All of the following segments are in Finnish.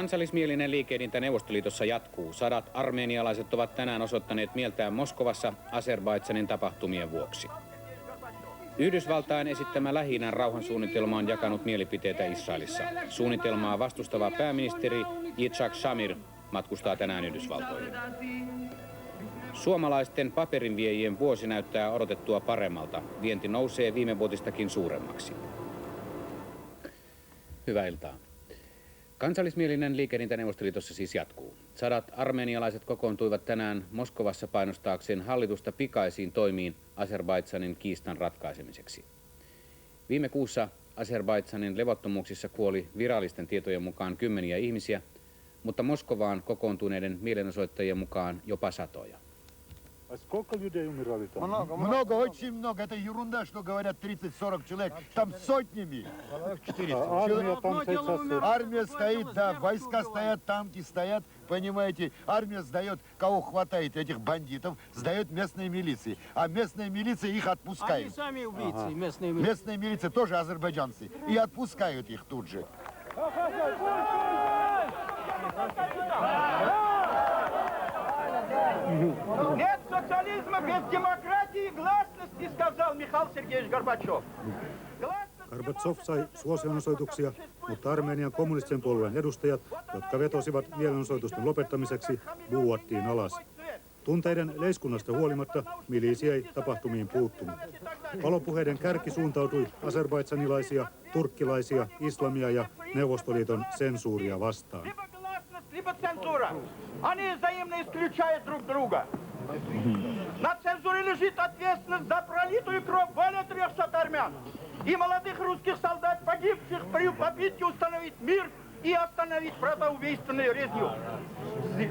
Kansallismielinen liikehdintä Neuvostoliitossa jatkuu. Sadat armenialaiset ovat tänään osoittaneet mieltään Moskovassa Azerbaidžanin tapahtumien vuoksi. Yhdysvaltain esittämä Lähi-idän rauhansuunnitelma on jakanut mielipiteitä Israelissa. Suunnitelmaa vastustava pääministeri Yitzhak Shamir matkustaa tänään Yhdysvaltoihin. Suomalaisten paperinviejien vuosi näyttää odotettua paremmalta. Vienti nousee viimevuotistakin suuremmaksi. Hyvää iltaa. Kansallismielinen liikehdintä Neuvostoliitossa siis jatkuu. Sadat armenialaiset kokoontuivat tänään Moskovassa painostaakseen hallitusta pikaisiin toimiin Azerbaidžanin kiistan ratkaisemiseksi. Viime kuussa Azerbaidžanin levottomuuksissa kuoli virallisten tietojen mukaan kymmeniä ihmisiä, mutta Moskovaan kokoontuneiden mielenosoittajien mukaan jopa satoja. Сколько людей умирали там? Много, очень много. Это ерунда, что говорят 30-40 человек. Там сотнями. 400. Армия стоит, да, войска стоят, танки стоят, понимаете. Армия сдает, кого хватает, этих бандитов, сдает местные милиции. А местные милиции их отпускают. Они сами убийцы, местные милиции. Местные милиции тоже азербайджанцы. И отпускают их тут же. Нет социализма без демократии и гласности, сказал Михаил Сергеевич Горбачев. Gorbačov sai suosionosoituksia, mutta Armenian kommunistisen puolueen edustajat, jotka vetosivat mielenosoitusten lopettamiseksi, buuattiin alas. Tunteiden leiskunnasta huolimatta milisi ei tapahtumiin puuttunut. Valopuheiden kärki suuntautui azerbaidžanilaisia, turkkilaisia, islamia ja Neuvostoliiton sensuuria vastaan. Либо цензура. Они взаимно исключают друг друга. На цензуре лежит ответственность за пролитую кровь более 300 армян и молодых русских солдат, погибших при попытке установить мир и остановить братоубийственную резню.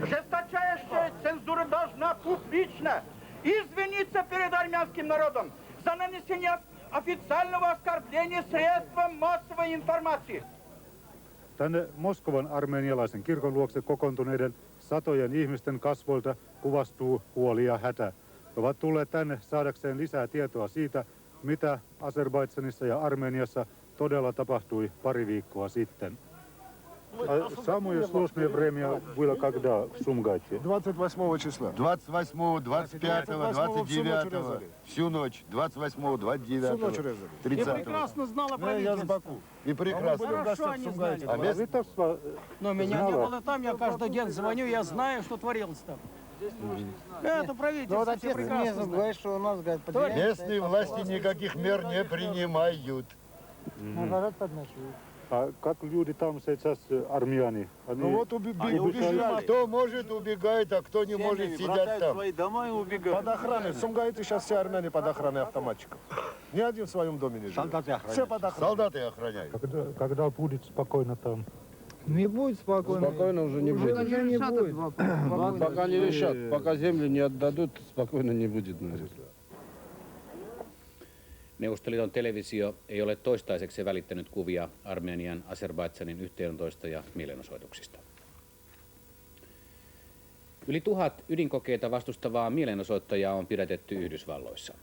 Жесточайшая цензура должна публично извиниться перед армянским народом за нанесение официального оскорбления средством массовой информации. Tänne Moskovan armenialaisen kirkon luokse kokoontuneiden satojen ihmisten kasvoilta kuvastuu huoli ja hätä. He ovat tulleet tänne saadakseen lisää tietoa siitä, mitä Azerbaidžanissa ja Armeniassa todella tapahtui pari viikkoa sitten. Самое сложное время было когда в Сумгате? 28 числа. 28, 25, 29, всю ночь. 28, 29, Я 30. прекрасно знала Я с правительство. Баку. И прекрасно. Хорошо они знали. А место Но меня не было там, я каждый день звоню, я знаю, что творилось там. Это правительство все прекрасно знает. что у нас, говорит, местные власти никаких мер не принимают. наоборот подначивают. А как люди там сейчас, армяне? Они Ну вот убежали. Кто может, убегает, а кто не может, сидят там. дома и убегают. Под охраной. В Сумгаите сейчас все армяне под охраной автоматчиков. Ни один в своем доме не живет. Все под охраной. Солдаты охраняют. когда будет спокойно там? Не будет спокойно. Спокойно уже не будет. Уже не будет. Пока не решат, пока землю не отдадут, спокойно не будет, наверное. Neuvostoliiton televisio ei ole toistaiseksi välittänyt kuvia Armenian Azerbaidžanin yhteenotoista ja mielenosoituksista. Yli 1000 ydinkokeita vastustavaa mielenosoittajaa on pidätetty Yhdysvalloissa.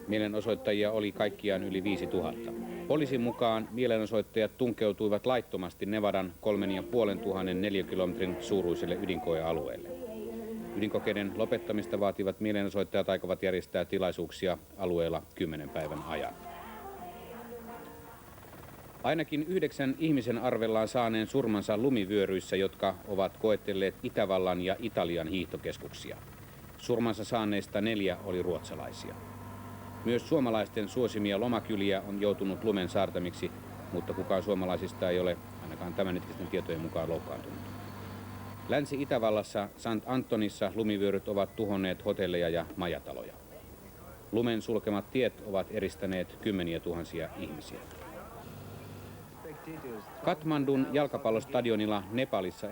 Mielenosoittajia oli kaikkiaan yli 5000. Poliisin mukaan mielenosoittajat tunkeutuivat laittomasti Nevadan 3500 neliökilometrin suuruiselle ydinkoealueelle. Ydinkokeiden lopettamista vaativat mielenosoittajat aikovat järjestää tilaisuuksia alueella 10 päivän ajan. Ainakin 9 ihmisen arvellaan saaneen surmansa lumivyöryissä, jotka ovat koetelleet Itävallan ja Italian hiihtokeskuksia. Surmansa saaneista 4 oli ruotsalaisia. Myös suomalaisten suosimia lomakyliä on joutunut lumen saartamiksi, mutta kukaan suomalaisista ei ole ainakaan tämänhetkisten tietojen mukaan loukkaantunut. Länsi-Itävallassa Sant Antonissa lumivyöryt ovat tuhonneet hotelleja ja majataloja. Lumen sulkemat tiet ovat eristäneet kymmeniä tuhansia ihmisiä. Katmandun jalkapallostadionilla Nepalissa